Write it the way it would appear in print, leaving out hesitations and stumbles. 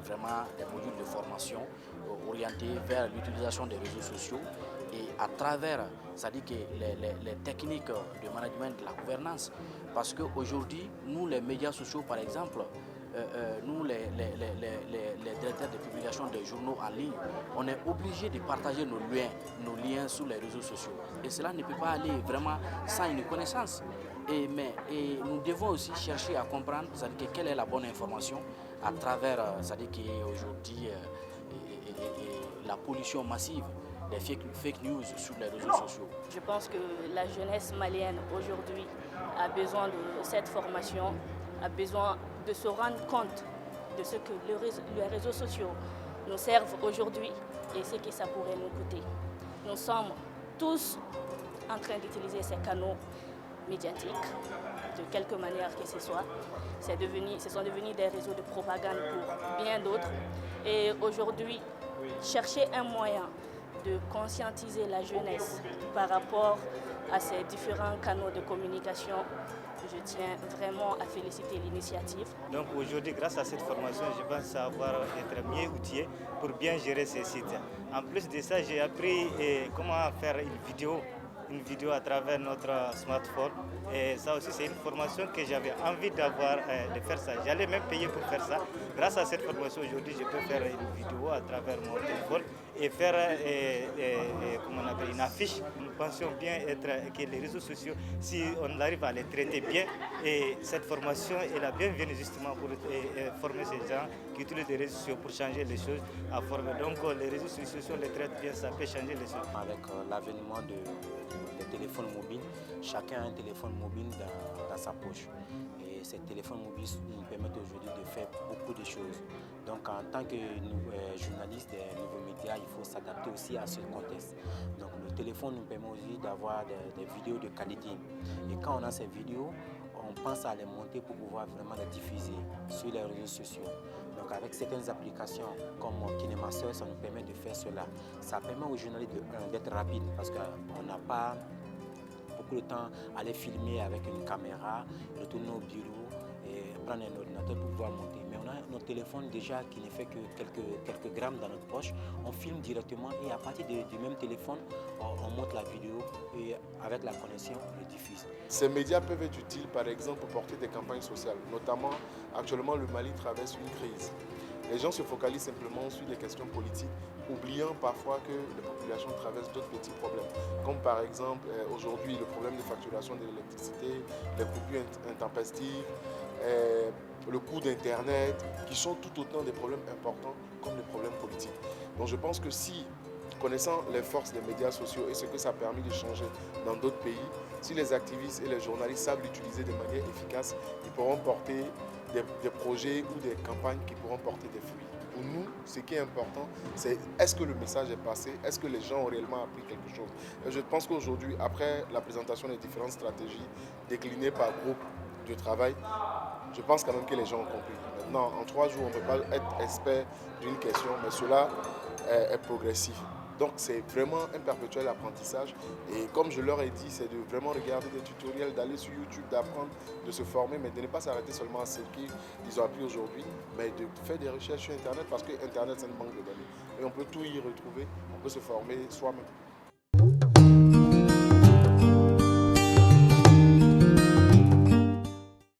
vraiment des modules de formation orientés vers l'utilisation des réseaux sociaux et à travers, c'est-à-dire que les techniques de management de la gouvernance. Parce qu'aujourd'hui, nous, les médias sociaux, par exemple, nous, les directeurs de publication des journaux en ligne, on est obligé de partager nos liens sur les réseaux sociaux. Et cela ne peut pas aller vraiment sans une connaissance. Et nous devons aussi chercher à comprendre, c'est-à-dire quelle est la bonne information à travers, c'est-à-dire qu'aujourd'hui, la pollution massive des fake news sur les réseaux sociaux. Je pense que la jeunesse malienne aujourd'hui a besoin de cette formation, a besoin de se rendre compte de ce que les réseaux sociaux nous servent aujourd'hui et ce que ça pourrait nous coûter. Nous sommes tous en train d'utiliser ces canaux médiatiques de quelque manière que ce soit. Ce sont devenus des réseaux de propagande pour bien d'autres. Et aujourd'hui, chercher un moyen de conscientiser la jeunesse par rapport à ces différents canaux de communication, je tiens vraiment à féliciter l'initiative. Donc aujourd'hui, grâce à cette formation, je pense savoir être mieux outillé pour bien gérer ces sites. En plus de ça, j'ai appris comment faire une vidéo à travers notre smartphone. Et ça aussi, c'est une formation que j'avais envie d'avoir, de faire ça. J'allais même payer pour faire ça. Grâce à cette formation, aujourd'hui, je peux faire une vidéo à travers mon téléphone et faire une affiche. Nous pensions bien que les réseaux sociaux, si on arrive à les traiter bien, et cette formation est la bienvenue justement pour former ces gens qui utilisent les réseaux sociaux pour changer les choses à former. Donc les réseaux sociaux, si on les traite bien, ça peut changer les choses. Avec l'avènement des téléphones mobiles, chacun a un téléphone mobile dans sa poche. Et ces téléphones mobiles nous permettent aujourd'hui de faire beaucoup de choses. Donc en tant que journaliste des nouveaux médias, il faut s'adapter aussi à ce contexte. Donc le téléphone nous permet aussi d'avoir des vidéos de qualité. Et quand on a ces vidéos, on pense à les monter pour pouvoir vraiment les diffuser sur les réseaux sociaux. Donc avec certaines applications comme KineMaster, ça nous permet de faire cela. Ça permet aux journalistes d'être rapides parce qu'on n'a pas beaucoup de temps à aller filmer avec une caméra, retourner au bureau et prendre un ordinateur pour pouvoir monter. Mais on a notre téléphone déjà qui ne fait que quelques grammes dans notre poche. On filme directement et à partir du même téléphone, on monte la vidéo et avec la connexion, on le diffuse. Ces médias peuvent être utiles par exemple pour porter des campagnes sociales. Notamment, actuellement, le Mali traverse une crise. Les gens se focalisent simplement sur des questions politiques, oubliant parfois que les populations traversent d'autres petits problèmes. Comme par exemple, aujourd'hui, le problème de facturation de l'électricité, les coupures intempestives, le coût d'Internet, qui sont tout autant des problèmes importants comme les problèmes politiques. Donc je pense que si, connaissant les forces des médias sociaux et ce que ça a permis de changer dans d'autres pays, si les activistes et les journalistes savent l'utiliser de manière efficace, ils pourront porter des projets ou des campagnes qui pourront porter des fruits. Pour nous, ce qui est important, c'est est-ce que le message est passé, est-ce que les gens ont réellement appris quelque chose. Et je pense qu'aujourd'hui, après la présentation des différentes stratégies déclinées par groupe de travail, je pense quand même que les gens ont compris. Maintenant, en 3 jours, on ne peut pas être expert d'une question, mais cela est progressif. Donc c'est vraiment un perpétuel apprentissage et comme je leur ai dit, c'est de vraiment regarder des tutoriels, d'aller sur YouTube, d'apprendre, de se former, mais de ne pas s'arrêter seulement à ce qu'ils ont appris aujourd'hui, mais de faire des recherches sur Internet parce que Internet c'est une banque de données et on peut tout y retrouver, on peut se former soi-même.